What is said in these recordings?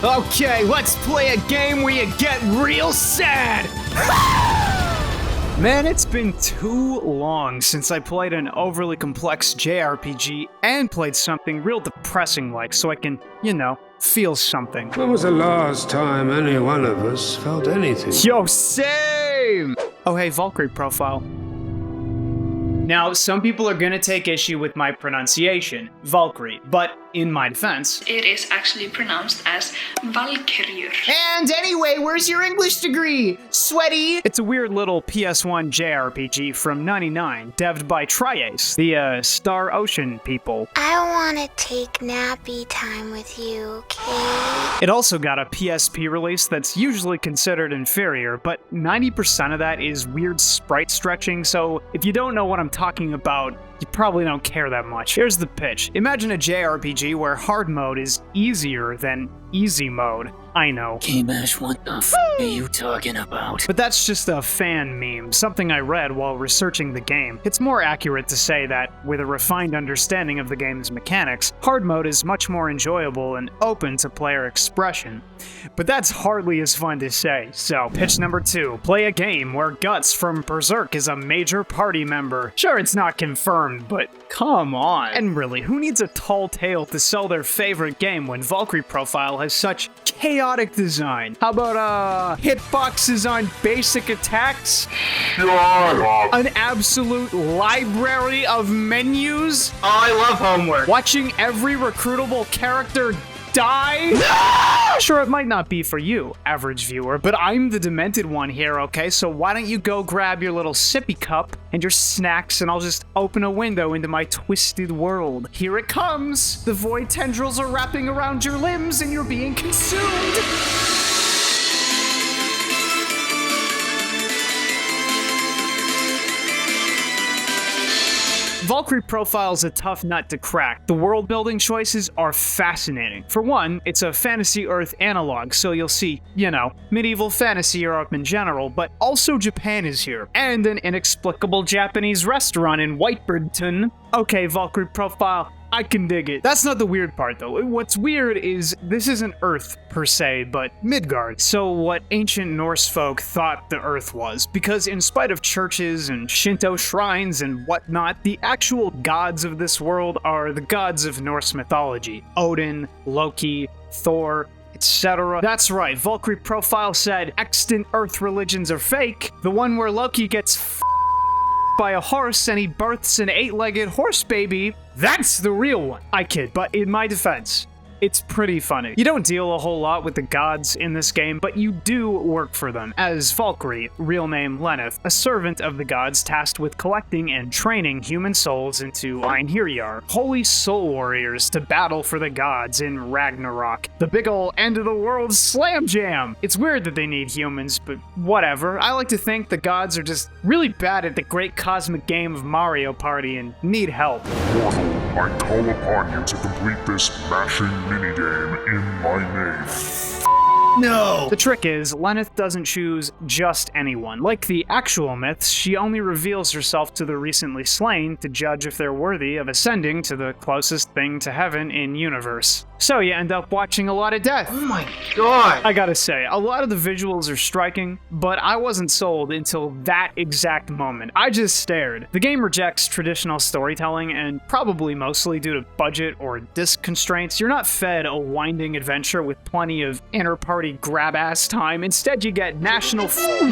Okay, let's play a game where you get real sad! Man, it's been too long since I played an overly complex JRPG and played something real depressing like, so I can, feel something. When was the last time any one of us felt anything? Yo, same! Oh hey, Valkyrie Profile. Now, some people are gonna take issue with my pronunciation, Valkyrie, but in my defense, it is actually pronounced as Valkyrie. And anyway, where's your English degree, sweaty? It's a weird little PS1 JRPG from '99, devved by Triace, the Star Ocean people. I wanna take nappy time with you, okay? It also got a PSP release that's usually considered inferior, but 90% of that is weird sprite stretching, so if you don't know what I'm talking about, you probably don't care that much. Here's the pitch. Imagine a JRPG where hard mode is easier than easy mode. I know. KBash, what the f are you talking about? But that's just a fan meme, something I read while researching the game. It's more accurate to say that, with a refined understanding of the game's mechanics, hard mode is much more enjoyable and open to player expression. But that's hardly as fun to say, so pitch number 2. Play a game where Guts from Berserk is a major party member. Sure, it's not confirmed, but come on. And really, who needs a tall tale to sell their favorite game when Valkyrie Profile has such chaotic design? How about, hitboxes on basic attacks? Shut up! An absolute library of menus? Oh, I love homework. Watching every recruitable character die? No! Sure, it might not be for you, average viewer, but I'm the demented one here, okay? So why don't you go grab your little sippy cup and your snacks, and I'll just open a window into my twisted world. Here it comes! The void tendrils are wrapping around your limbs and you're being consumed! Valkyrie Profile's a tough nut to crack. The world-building choices are fascinating. For one, it's a Fantasy Earth analog, so you'll see, medieval fantasy Europe in general, but also Japan is here, and an inexplicable Japanese restaurant in Whitebirdton. Okay, Valkyrie Profile, I can dig it. That's not the weird part, though. What's weird is this isn't Earth, per se, but Midgard. So what ancient Norse folk thought the Earth was, because in spite of churches and Shinto shrines and whatnot, the actual gods of this world are the gods of Norse mythology. Odin, Loki, Thor, etc. That's right, Valkyrie Profile said extant Earth religions are fake. The one where Loki gets by a horse and he births an 8-legged horse baby, that's the real one. I kid, but in my defense, it's pretty funny. You don't deal a whole lot with the gods in this game, but you do work for them, as Valkyrie, real name Lenneth, a servant of the gods tasked with collecting and training human souls into Einherjar, holy soul warriors to battle for the gods in Ragnarok, the big ol' end-of-the-world slam jam! It's weird that they need humans, but whatever. I like to think the gods are just really bad at the great cosmic game of Mario Party and need help. Mortal, I call upon you to complete this mashing minigame in my name. No! The trick is, Lenneth doesn't choose just anyone. Like the actual myths, she only reveals herself to the recently slain to judge if they're worthy of ascending to the closest thing to heaven in universe. So you end up watching a lot of death. Oh my god! I gotta say, a lot of the visuals are striking, but I wasn't sold until that exact moment. I just stared. The game rejects traditional storytelling, and probably mostly due to budget or disc constraints, you're not fed a winding adventure with plenty of inter-party grab-ass time. Instead, you get National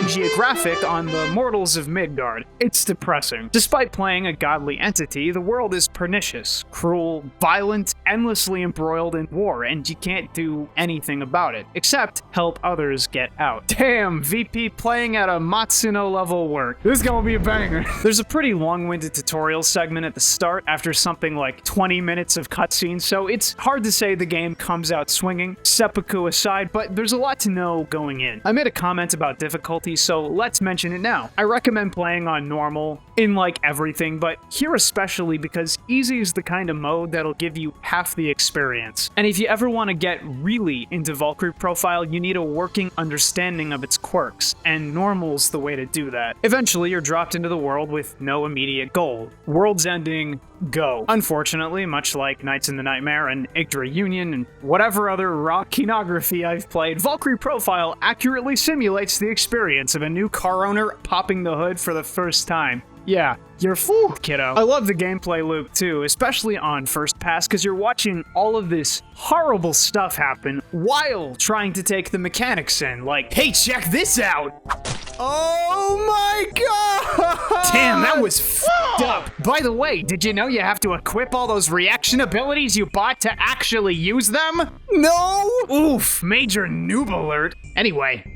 Geographic on the mortals of Midgard. It's depressing. Despite playing a godly entity, the world is pernicious, cruel, violent, endlessly embroiled in war, and you can't do anything about it, except help others get out. Damn, VP playing at a Matsuno level work. This is gonna be a banger. There's a pretty long-winded tutorial segment at the start after something like 20 minutes of cutscenes, so it's hard to say the game comes out swinging, seppuku aside, but there's a lot to know going in. I made a comment about difficulty, so let's mention it now. I recommend playing on normal in like everything, but here especially because easy is the kind of mode that'll give you half half the experience. And if you ever want to get really into Valkyrie Profile, you need a working understanding of its quirks, and normal's the way to do that. Eventually, you're dropped into the world with no immediate goal. World's ending, go. Unfortunately, much like Nights in the Nightmare and Yggdra Union and whatever other rock kinography I've played, Valkyrie Profile accurately simulates the experience of a new car owner popping the hood for the first time. Yeah, you're fooled, kiddo. I love the gameplay loop too, especially on first pass, because you're watching all of this horrible stuff happen while trying to take the mechanics in, like, hey, check this out! Oh my god! Damn, that was f***ed up. By the way, did you know you have to equip all those reaction abilities you bought to actually use them? No! Oof, major noob alert. Anyway,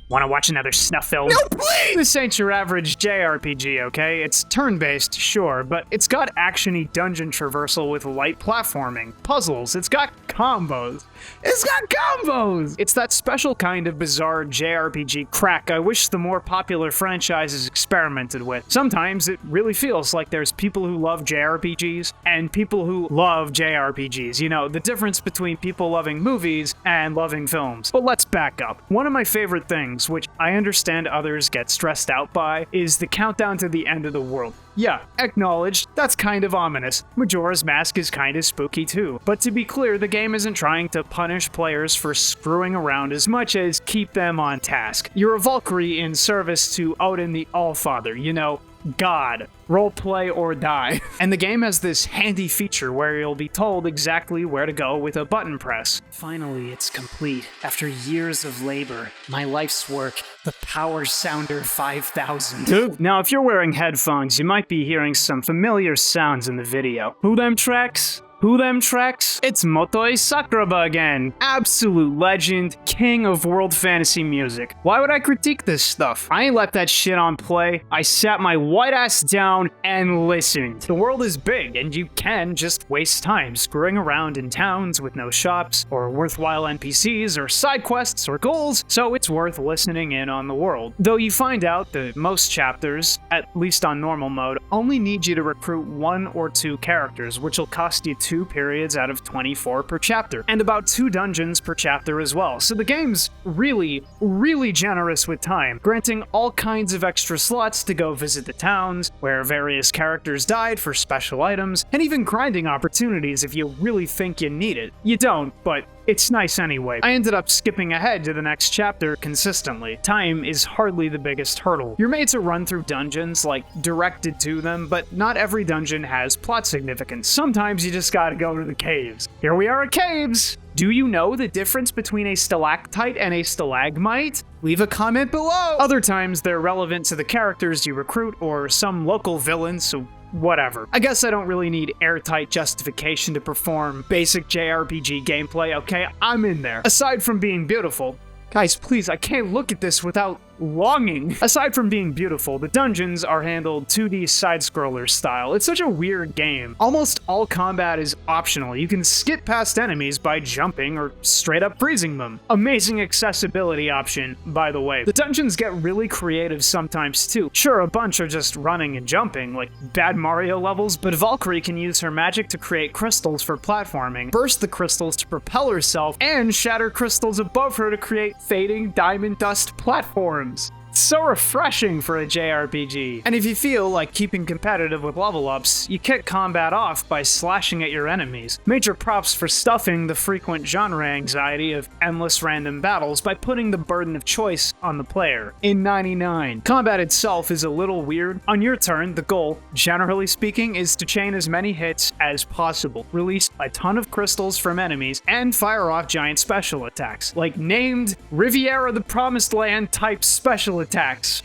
wanna watch another snuff film? No, please! This ain't your average JRPG, okay? It's turn-based, sure, but it's got action-y dungeon traversal with light platforming, puzzles, it's got combos. It's got combos! It's that special kind of bizarre JRPG crack I wish the more popular franchises experimented with. Sometimes it really feels like there's people who love JRPGs and people who love JRPGs. You know, the difference between people loving movies and loving films. But let's back up. One of my favorite things, which I understand others get stressed out by, is the countdown to the end of the world. Yeah, acknowledged, that's kind of ominous. Majora's Mask is kind of spooky too. But to be clear, the game isn't trying to punish players for screwing around as much as keep them on task. You're a Valkyrie in service to Odin the Allfather, you know, God. Roleplay or die. And the game has this handy feature where you'll be told exactly where to go with a button press. Finally, it's complete. After years of labor, my life's work, the Power Sounder 5000. Now, if you're wearing headphones, you might be hearing some familiar sounds in the video. Who them tracks? Who them tracks? It's Motoi Sakuraba again. Absolute legend, king of world fantasy music. Why would I critique this stuff? I ain't let that shit on play. I sat my white ass down and listened. The world is big, and you can just waste time screwing around in towns with no shops, or worthwhile NPCs, or side quests, or goals, so it's worth listening in on the world. Though you find out that most chapters, at least on normal mode, only need you to recruit 1 or 2 characters, which will cost you 2 periods out of 24 per chapter, and about 2 dungeons per chapter as well. So the game's really, really generous with time, granting all kinds of extra slots to go visit the towns, where various characters died for special items, and even grinding opportunities if you really think you need it. You don't, but it's nice anyway. I ended up skipping ahead to the next chapter consistently. Time is hardly the biggest hurdle. You're made to run through dungeons, like, directed to them, but not every dungeon has plot significance. Sometimes you just gotta go to the caves. Here we are at caves! Do you know the difference between a stalactite and a stalagmite? Leave a comment below! Other times they're relevant to the characters you recruit or some local villains, so whatever. I guess I don't really need airtight justification to perform basic JRPG gameplay, okay? I'm in there. Aside from being beautiful, guys, please, I can't look at this without longing. Aside from being beautiful, the dungeons are handled 2D side-scroller style. It's such a weird game. Almost all combat is optional. You can skip past enemies by jumping or straight up freezing them. Amazing accessibility option, by the way. The dungeons get really creative sometimes too. Sure, a bunch are just running and jumping, like bad Mario levels, but Valkyrie can use her magic to create crystals for platforming, burst the crystals to propel herself, and shatter crystals above her to create fading diamond dust platforms. So refreshing for a JRPG. And if you feel like keeping competitive with level ups, you kick combat off by slashing at your enemies. Major props for stuffing the frequent genre anxiety of endless random battles by putting the burden of choice on the player. In 99, combat itself is a little weird. On your turn, the goal, generally speaking, is to chain as many hits as possible, release a ton of crystals from enemies, and fire off giant special attacks, like named Riviera the Promised Land type special attacks.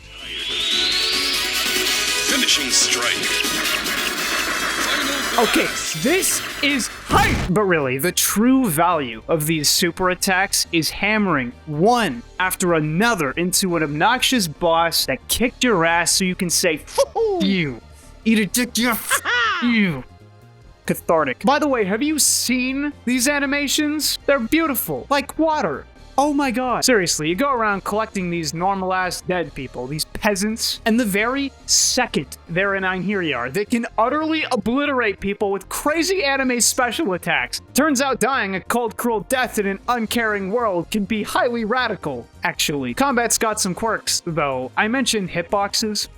Finishing strike. Okay, this is hype! But really, the true value of these super attacks is hammering one after another into an obnoxious boss that kicked your ass so you can say, "F you. Eat a dick, you. You." Cathartic. By the way, have you seen these animations? They're beautiful, like water. Oh my god. Seriously, you go around collecting these normal-ass dead people, these peasants, and the very second they're in Einherjar, they can utterly obliterate people with crazy anime special attacks. Turns out dying a cold, cruel death in an uncaring world can be highly radical, actually. Combat's got some quirks, though. I mentioned hitboxes.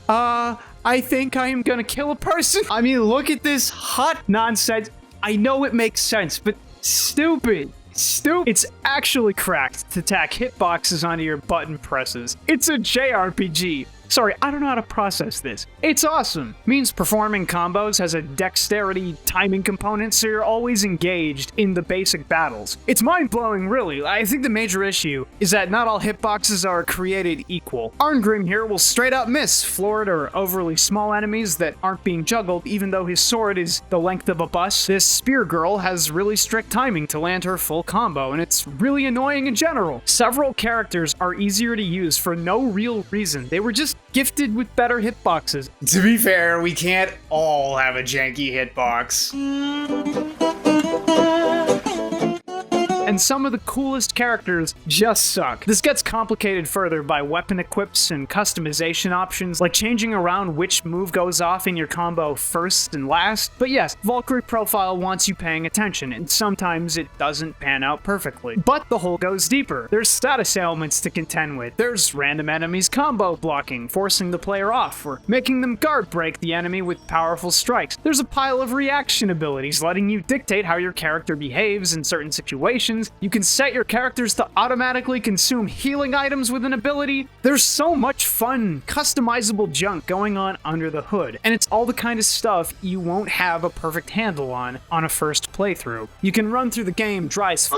I think I am gonna kill a person. I mean, look at this hot nonsense. I know it makes sense, but stupid. It's actually cracked to tack hitboxes onto your button presses. It's a JRPG. Sorry, I don't know how to process this. It's awesome. Means performing combos has a dexterity timing component, so you're always engaged in the basic battles. It's mind-blowing, really. I think the major issue is that not all hitboxes are created equal. Arngrim here will straight up miss floored or overly small enemies that aren't being juggled, even though his sword is the length of a bus. This spear girl has really strict timing to land her full combo, and it's really annoying in general. Several characters are easier to use for no real reason. They were just gifted with better hitboxes. To be fair, we can't all have a janky hitbox. And some of the coolest characters just suck. This gets complicated further by weapon equips and customization options, like changing around which move goes off in your combo first and last. But yes, Valkyrie Profile wants you paying attention, and sometimes it doesn't pan out perfectly. But the hole goes deeper. There's status ailments to contend with. There's random enemies combo blocking, forcing the player off, or making them guard break the enemy with powerful strikes. There's a pile of reaction abilities letting you dictate how your character behaves in certain situations. You can set your characters to automatically consume healing items with an ability. There's so much fun, customizable junk going on under the hood, and it's all the kind of stuff you won't have a perfect handle on a first playthrough. You can run through the game dry as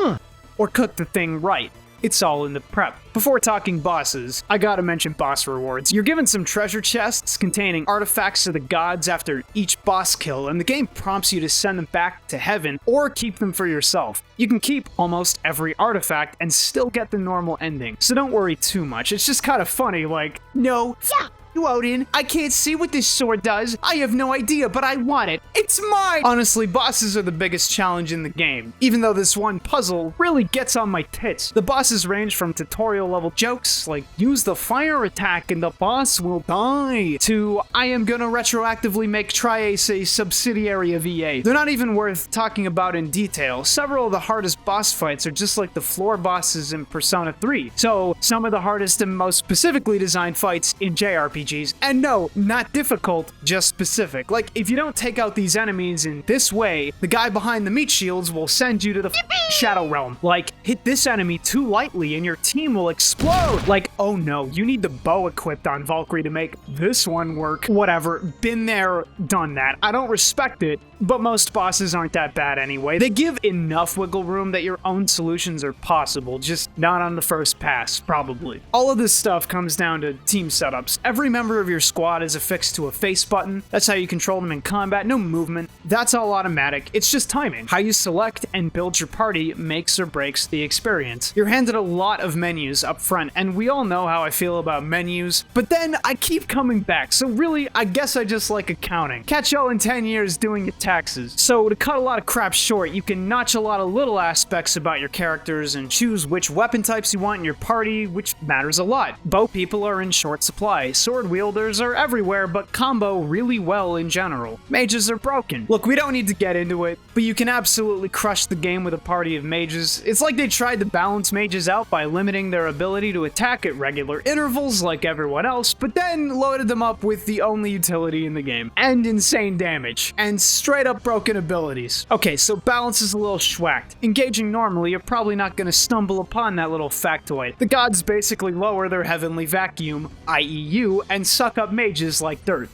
or cook the thing right. It's all in the prep. Before talking bosses, I gotta mention boss rewards. You're given some treasure chests containing artifacts of the gods after each boss kill, and the game prompts you to send them back to heaven or keep them for yourself. You can keep almost every artifact and still get the normal ending, so don't worry too much. It's just kind of funny, like, no, yeah, you Odin, I can't see what this sword does. I have no idea, but I want it. It's mine! Honestly, bosses are the biggest challenge in the game, even though this one puzzle really gets on my tits. The bosses range from tutorial level jokes, like use the fire attack and the boss will die, to I am gonna retroactively make Triace a subsidiary of EA. They're not even worth talking about in detail. Several of the hardest boss fights are just like the floor bosses in Persona 3, so some of the hardest and most specifically designed fights in JRPGs. And no, not difficult, just specific. Like, if you don't take out these enemies in this way, the guy behind the meat shields will send you to the Shadow Realm. Like, hit this enemy too lightly and your team will explode. Like, oh no, you need the bow equipped on Valkyrie to make this one work. Whatever, been there, done that. I don't respect it, but most bosses aren't that bad anyway. They give enough wiggle room that your own solutions are possible, just not on the first pass, probably. All of this stuff comes down to team setups. Every member of your squad is affixed to a face button. That's how you control them in combat, no movement. That's all automatic. It's just timing. How you select and build your party makes or breaks the experience. You're handed a lot of menus up front, and we all know how I feel about menus, but then I keep coming back, so really, I guess I just like accounting. Catch y'all in 10 years doing your taxes. So to cut a lot of crap short, you can notch a lot of little aspects about your characters and choose which weapon types you want in your party, which matters a lot. Bow people are in short supply. Sword wielders are everywhere, but combo really well in general. Mages are broken. Look, we don't need to get into it, but you can absolutely crush the game with a party of mages. It's like they tried to balance mages out by limiting their ability to attack at regular intervals like everyone else, but then loaded them up with the only utility in the game, and insane damage, and straight up broken abilities. Okay, so balance is a little schwacked. Engaging normally, you're probably not gonna stumble upon that little factoid. The gods basically lower their heavenly vacuum, i.e. you, and suck up mages like dirt.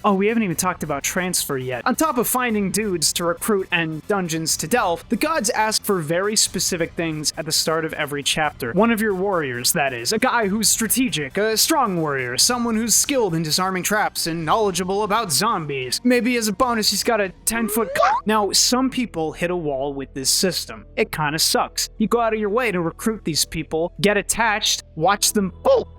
Oh, we haven't even talked about transfer yet. On top of finding dudes to recruit and dungeons to delve, the gods ask for very specific things at the start of every chapter. One of your warriors, that is. A guy who's strategic, a strong warrior, someone who's skilled in disarming traps and knowledgeable about zombies. Maybe as a bonus, he's got a 10-foot Now, some people hit a wall with this system. It kinda sucks. You go out of your way to recruit these people, get attached, watch them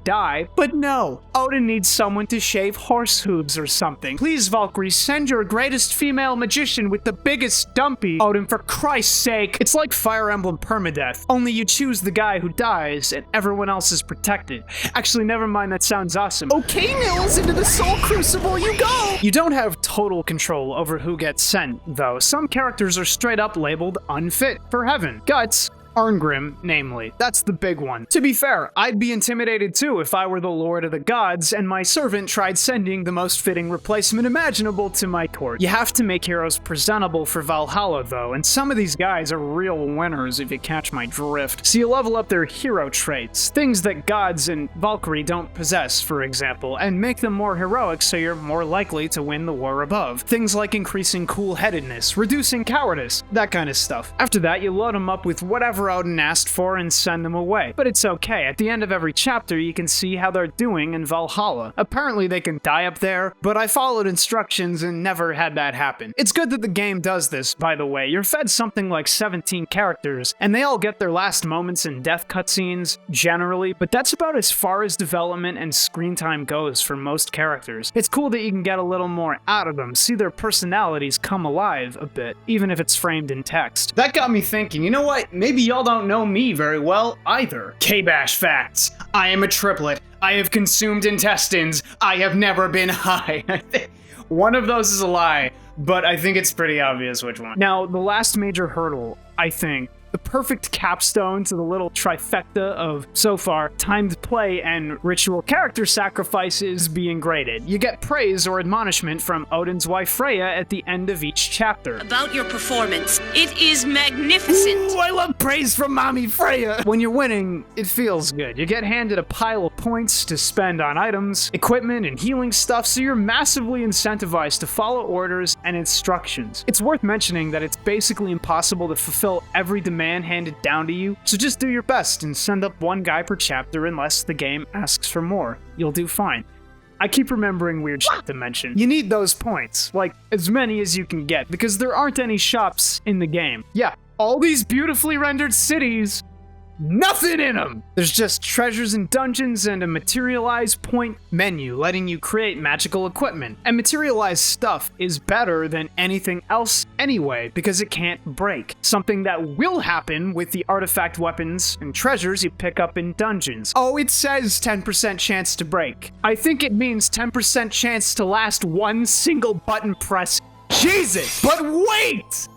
die, but no. Odin needs someone to shave horse hooves or something. something. Please, Valkyrie, send your greatest female magician with the biggest dumpy. Odin, for Christ's sake. It's like Fire Emblem permadeath, only you choose the guy who dies and everyone else is protected. Actually, never mind, that sounds awesome. Okay, Nils, into the Soul Crucible you go! You don't have total control over who gets sent, though. Some characters are straight up labeled unfit for heaven. Guts, Arngrim, namely. That's the big one. To be fair, I'd be intimidated too if I were the Lord of the Gods and my servant tried sending the most fitting replacement imaginable to my court. You have to make heroes presentable for Valhalla though, and some of these guys are real winners if you catch my drift. So you level up their hero traits, things that gods and Valkyrie don't possess, for example, and make them more heroic so you're more likely to win the war above. Things like increasing cool-headedness, reducing cowardice, that kind of stuff. After that, you load them up with whatever Odin asked for and send them away. But it's okay, at the end of every chapter you can see how they're doing in Valhalla. Apparently they can die up there, but I followed instructions and never had that happen. It's good that the game does this, by the way. You're fed something like 17 characters, and they all get their last moments in death cutscenes, generally, but that's about as far as development and screen time goes for most characters. It's cool that you can get a little more out of them, see their personalities come alive a bit, even if it's framed in text. That got me thinking, you know what, maybe y'all don't know me very well either. KBash facts. I am a triplet. I have consumed intestines. I have never been high. One of those is a lie, but I think it's pretty obvious which one. Now, the last major hurdle, I think, the perfect capstone to the little trifecta of, so far, timed play and ritual character sacrifices being graded. You get praise or admonishment from Odin's wife Freya at the end of each chapter. About your performance, it is magnificent. Ooh, I love praise from Mommy Freya! When you're winning, it feels good. You get handed a pile of points to spend on items, equipment, and healing stuff, so you're massively incentivized to follow orders and instructions. It's worth mentioning that it's basically impossible to fulfill every demand handed down to you, so just do your best and send up one guy per chapter unless the game asks for more. You'll do fine. I keep remembering weird shit to mention. You need those points, like as many as you can get, because there aren't any shops in the game. Yeah, all these beautifully rendered cities, nothing in them! There's just treasures and dungeons and a materialized point menu letting you create magical equipment. And materialized stuff is better than anything else anyway, because it can't break. Something that will happen with the artifact weapons and treasures you pick up in dungeons. Oh, it says 10% chance to break. I think it means 10% chance to last one single button press. Jesus! But wait!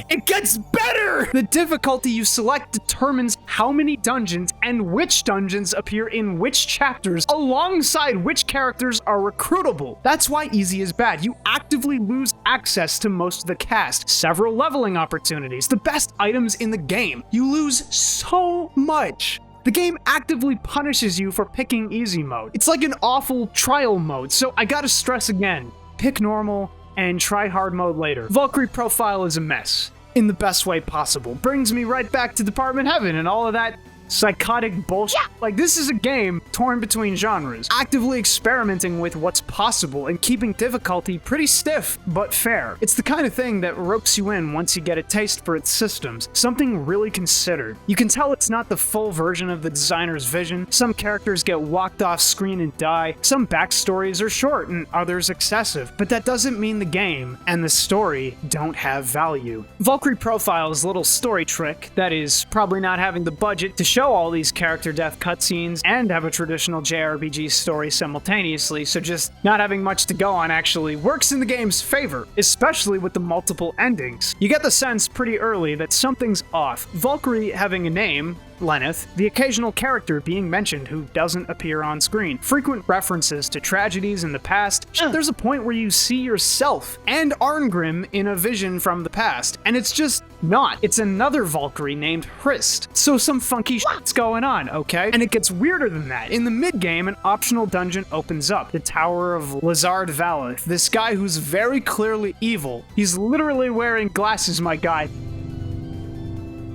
It gets better! The difficulty you select determines how many dungeons and which dungeons appear in which chapters, alongside which characters are recruitable. That's why easy is bad. You actively lose access to most of the cast, several leveling opportunities, the best items in the game. You lose so much. The game actively punishes you for picking easy mode. It's like an awful trial mode, so I gotta stress again, pick normal, and try hard mode later. Valkyrie Profile is a mess, in the best way possible. Brings me right back to Dept Heaven and all of that psychotic bullshit. Like, this is a game torn between genres, actively experimenting with what's possible and keeping difficulty pretty stiff, but fair. It's the kind of thing that ropes you in once you get a taste for its systems, something really considered. You can tell it's not the full version of the designer's vision. Some characters get walked off screen and die, some backstories are short and others excessive, but that doesn't mean the game and the story don't have value. Valkyrie Profile's little story trick, that is, probably not having the budget to show all these character death cutscenes and have a traditional JRPG story simultaneously, so just not having much to go on actually works in the game's favor, especially with the multiple endings. You get the sense pretty early that something's off. Valkyrie having a name, Lenneth, the occasional character being mentioned who doesn't appear on screen, frequent references to tragedies in the past. There's a point where you see yourself and Arngrim in a vision from the past, and it's just not. It's another Valkyrie named Hrist. So some funky shit's going on, okay? And it gets weirder than that. In the mid-game, an optional dungeon opens up, the Tower of Lazard Valeth, this guy who's very clearly evil. He's literally wearing glasses, my guy.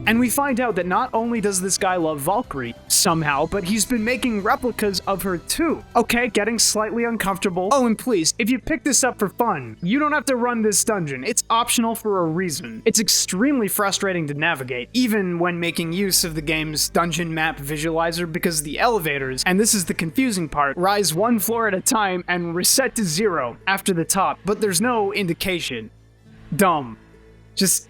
And we find out that not only does this guy love Valkyrie, somehow, but he's been making replicas of her too. Okay, getting slightly uncomfortable. Oh, and please, if you pick this up for fun, you don't have to run this dungeon. It's optional for a reason. It's extremely frustrating to navigate, even when making use of the game's dungeon map visualizer, because the elevators, and this is the confusing part, rise one floor at a time and reset to 0 after the top, but there's no indication. Dumb. Just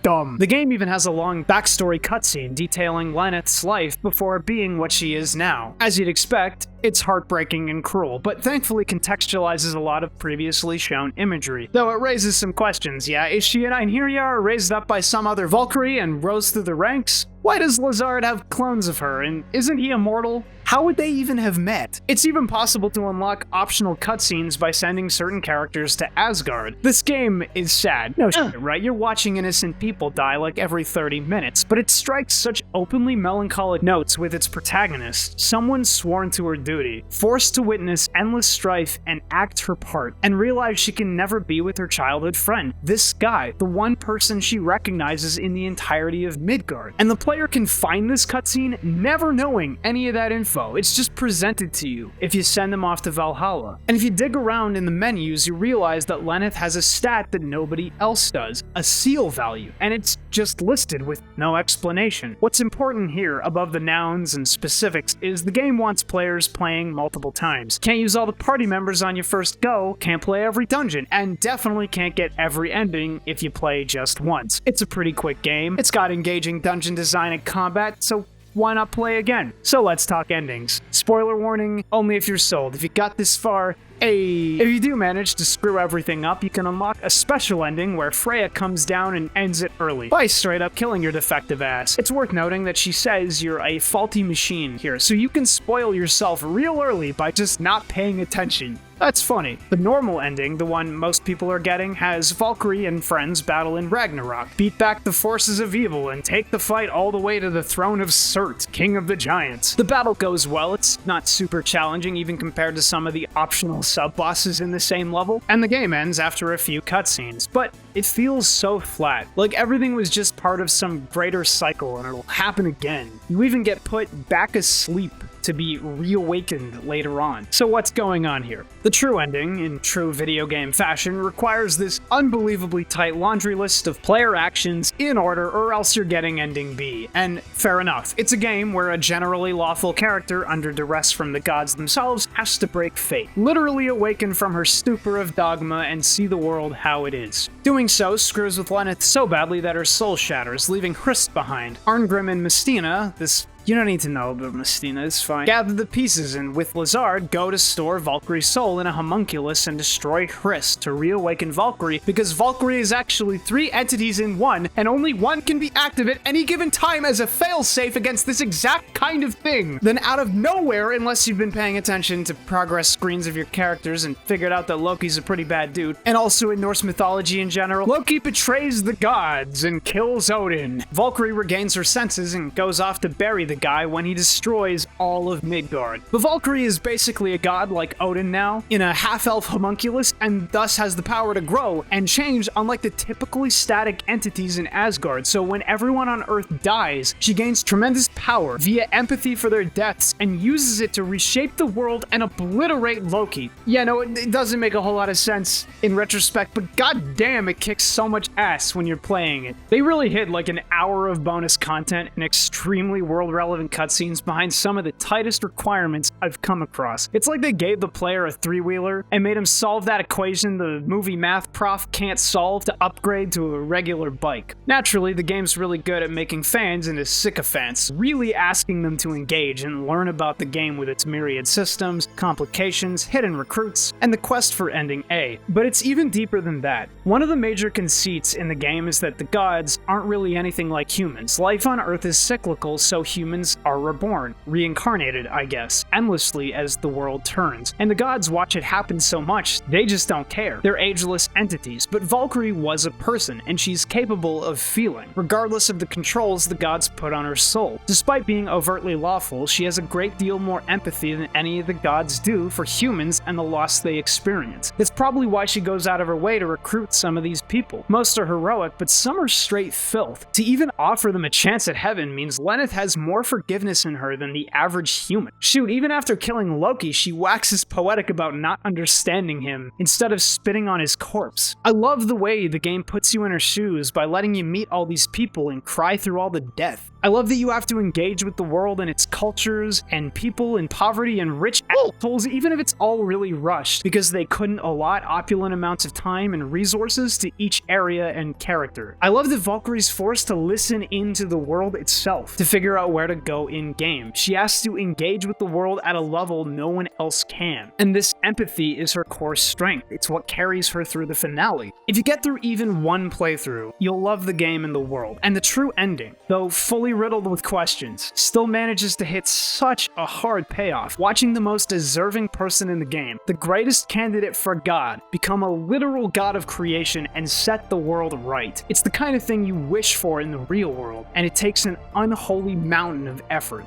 dumb. The game even has a long backstory cutscene detailing Lenneth's life before being what she is now. As you'd expect, it's heartbreaking and cruel, but thankfully contextualizes a lot of previously shown imagery. Though it raises some questions, yeah? Is she an Einherjar raised up by some other Valkyrie and rose through the ranks? Why does Lazard have clones of her, and isn't he immortal? How would they even have met? It's even possible to unlock optional cutscenes by sending certain characters to Asgard. This game is sad. No shit, right? You're watching innocent people die like every 30 minutes, but it strikes such openly melancholic notes with its protagonist, someone sworn to her duty, forced to witness endless strife and act her part, and realize she can never be with her childhood friend, this guy, the one person she recognizes in the entirety of Midgard. And the player can find this cutscene never knowing any of that info. It's just presented to you if you send them off to Valhalla. And if you dig around in the menus, you realize that Lenneth has a stat that nobody else does, a seal value, and it's just listed with no explanation. What's important here, above the nouns and specifics, is the game wants players playing multiple times. Can't use all the party members on your first go, can't play every dungeon, and definitely can't get every ending if you play just once. It's a pretty quick game, it's got engaging dungeon design and combat, so why not play again? So let's talk endings. Spoiler warning, only if you're sold. If you got this far, if you do manage to screw everything up, you can unlock a special ending where Freya comes down and ends it early, by straight up killing your defective ass. It's worth noting that she says you're a faulty machine here, so you can spoil yourself real early by just not paying attention. That's funny. The normal ending, the one most people are getting, has Valkyrie and friends battle in Ragnarok, beat back the forces of evil, and take the fight all the way to the throne of Surt, king of the giants. The battle goes well, it's not super challenging even compared to some of the optional sub-bosses in the same level, and the game ends after a few cutscenes, but it feels so flat, like everything was just part of some greater cycle and it'll happen again. You even get put back asleep to be reawakened later on. So what's going on here? The true ending, in true video game fashion, requires this unbelievably tight laundry list of player actions in order, or else you're getting ending B. And fair enough, it's a game where a generally lawful character, under duress from the gods themselves, has to break fate, literally awaken from her stupor of dogma and see the world how it is. Doing so screws with Lenneth so badly that her soul shatters, leaving Hrist behind. Arngrim and Mestina, this you don't need to know about Mestina, it's fine, gather the pieces and, with Lazard, go to store Valkyrie's soul in a homunculus and destroy Hrist to reawaken Valkyrie, because Valkyrie is actually 3 entities in one, and only one can be active at any given time as a failsafe against this exact kind of thing. Then out of nowhere, unless you've been paying attention to progress screens of your characters and figured out that Loki's a pretty bad dude, and also in Norse mythology in general, Loki betrays the gods and kills Odin. Valkyrie regains her senses and goes off to bury the guy when he destroys all of Midgard. But Valkyrie is basically a god like Odin now, in a half-elf homunculus, and thus has the power to grow and change unlike the typically static entities in Asgard, so when everyone on Earth dies, she gains tremendous power via empathy for their deaths and uses it to reshape the world and obliterate Loki. Yeah, no, it doesn't make a whole lot of sense in retrospect, but goddamn, it kicks so much ass when you're playing it. They really hid like an hour of bonus content and extremely world-relevant cutscenes behind some of the tightest requirements I've come across. It's like they gave the player a 3-wheeler and made him solve that equation the movie math prof can't solve to upgrade to a regular bike. Naturally, the game's really good at making fans into sycophants, really asking them to engage and learn about the game with its myriad systems, complications, hidden recruits, and the quest for ending A. But it's even deeper than that. One of the major conceits in the game is that the gods aren't really anything like humans. Life on Earth is cyclical, so humans humans are reborn, reincarnated, I guess, endlessly as the world turns. And the gods watch it happen so much, they just don't care. They're ageless entities, but Valkyrie was a person, and she's capable of feeling, regardless of the controls the gods put on her soul. Despite being overtly lawful, she has a great deal more empathy than any of the gods do for humans and the loss they experience. That's probably why she goes out of her way to recruit some of these people. Most are heroic, but some are straight filth. To even offer them a chance at heaven means Lenneth has more forgiveness in her than the average human. Shoot, even after killing Loki, she waxes poetic about not understanding him instead of spitting on his corpse. I love the way the game puts you in her shoes by letting you meet all these people and cry through all the death. I love that you have to engage with the world and its cultures and people in poverty and rich assholes, even if it's all really rushed, because they couldn't allot opulent amounts of time and resources to each area and character. I love that Valkyrie's forced to listen into the world itself to figure out where to go in-game. She has to engage with the world at a level no one else can. And this empathy is her core strength. It's what carries her through the finale. If you get through even one playthrough, you'll love the game and the world. And the true ending, though fully riddled with questions, still manages to hit such a hard payoff. Watching the most deserving person in the game, the greatest candidate for God, become a literal god of creation and set the world right. It's the kind of thing you wish for in the real world, and it takes an unholy mountain of effort.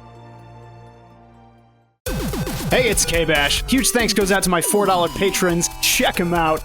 Hey, it's KBash. Huge thanks goes out to my $4 patrons. Check them out.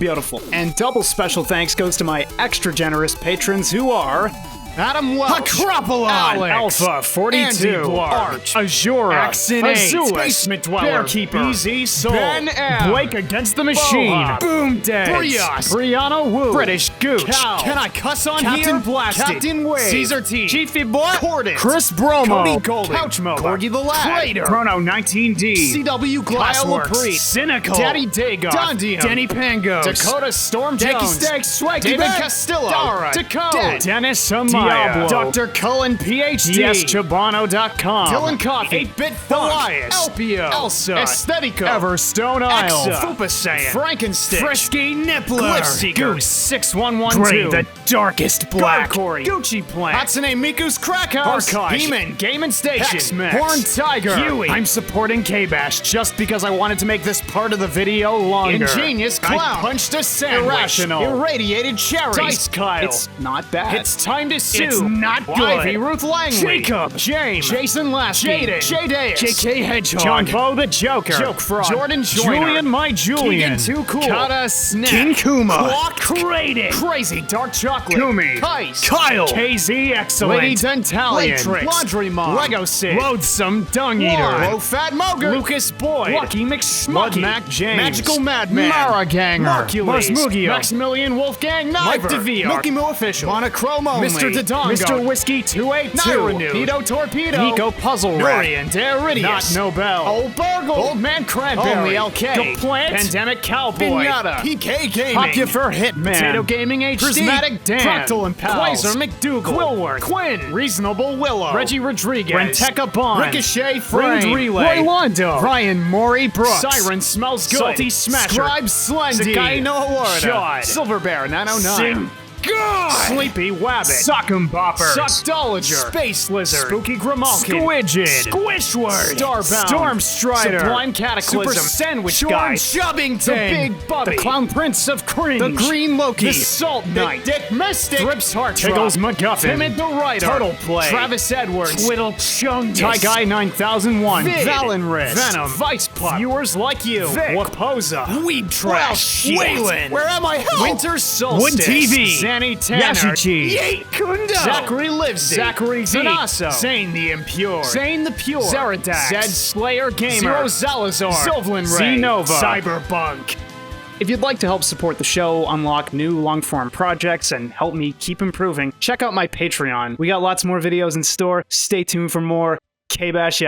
Beautiful. And double special thanks goes to my extra generous patrons who are Adam Welch, Acropolion, Alex, Alpha 42, Arch, Azura, Axon 8, Basement Dweller, Bearkeeper, Easy Soul, Ben M, Blake Against the Machine, Boha, Boom Dead, Brios, Brianna Woo, British Goose, Cal, Can I Cuss on Captain Here? Blasted, Captain Wade, Caesar T, Chiefy Boy, Cordon, Chris Bromo, Cody Golden, Couch Moba, Corgi the Lad, Crater, Chrono 19D, CW Glassworks, Cynical, Daddy Dago, Dondium, Denny Pango, Dakota Storm Jones, Jakey Stakes, Swaggy David Castillo, Dara, Dakota, Dennis Amaya, Dr. Cullen PhD, DSChabano.com, Dylan Coffee, 8-Bit Elias, Elpio, Elsa, Aesthetico, Everstone Isle, Fupa Saiyan, Frankenstitch, Frisky Nippler, Goose 6112, Gray, the Darkest Black, Corey, Gucci Plant, Hatsune Miku's Crack House, Archive, Heeman, Game & Station, Horn Tiger, Huey. I'm supporting KBash just because I wanted to make this part of the video longer. Ingenious Clown, I punched a sandwich, Irrational, Irradiated Cherries, Dice Kyle, it's not bad. It's time to sue. It's not good. Ivy Ruth Langley, Jacob, James, Jason Lasky, Jaden, Jay JK Hedgehog, John Bo the Joker, Joke Fraud, Jordan Joyner, Julian My Julian, Keegan Too Cool, Kata Snack, King Kuma, Clock Crated, Crazy Dark Chocolate, Kumi, Kais, Kyle, KZ Excellent, Lady Dentalian, Laundry Mom, Lego Sid, Loathsome Dung Eater, Low Fat Moger, Lucas Boyd, Lucky McSmucky, Mac James, Magical Madman, Mara Ganger, Marcules, Mugio, Maximilian Wolfgang, Mike DeVere, Milky Moo Official, Monochrome Only, Mr. Dodongo, Mr. Whiskey 282, Nyrenew, Pedo Torpedo, Nico Puzzle Rat, Nurian Daridius, Not Nobel, Old Burgle, Old Man Cranberry, Only LK, The Plant, Pandemic Cowboy, Pinata, PK Gaming, Popular Hitman, Potato Gaming HD, Prismatic Dan, Fractal and Pals, Quasar McDougal, Quillworth, Quinn, Reasonable Willow, Reggie Rodriguez, Renteca Bond, Ricochet Frame, Relay, Roy Londo, Ryan Maury Brooks, Siren Smells Good, Salty Smasher, Scribe Slendy, Sakaino Award, Shod, Silver Bear 909, God! Sleepy Wabbit, Sock'em Bopper, Sockdolager, Space Lizard, Spooky Grimalkin, Squidged, Squishword, Starbound, Storm Strider, Sublime Cataclysm, Super Sandwich Guy, Chubbington, The Big Buddy, The Clown Prince of Cringe, The Green Loki, The Salt Knight, Dick Mystic, Thrips Heart, Tiggles McGuffin, Timid the Writer, Turtle Play, Travis Edwards, Whittle Chungus, Ty Guy 9001, Vid, Valenrist, Venom, Vice Pup, Viewers Like You, Vic, Waposa, Weed Trash, Waylon, Where Am I Help? Winter Solstice, Wood TV, Zanny Tanner, Yate Kundo, Zachary Lives, Zachary Zanasso, Zane the Impure, Zane the Pure, Zeradax, Zed Slayer Gamer, Zero Zalazar, Sylvan Ray, Z-Nova, Cyberbunk. If you'd like to help support the show, unlock new long-form projects, and help me keep improving, check out my Patreon. We got lots more videos in store. Stay tuned for more. KBash out.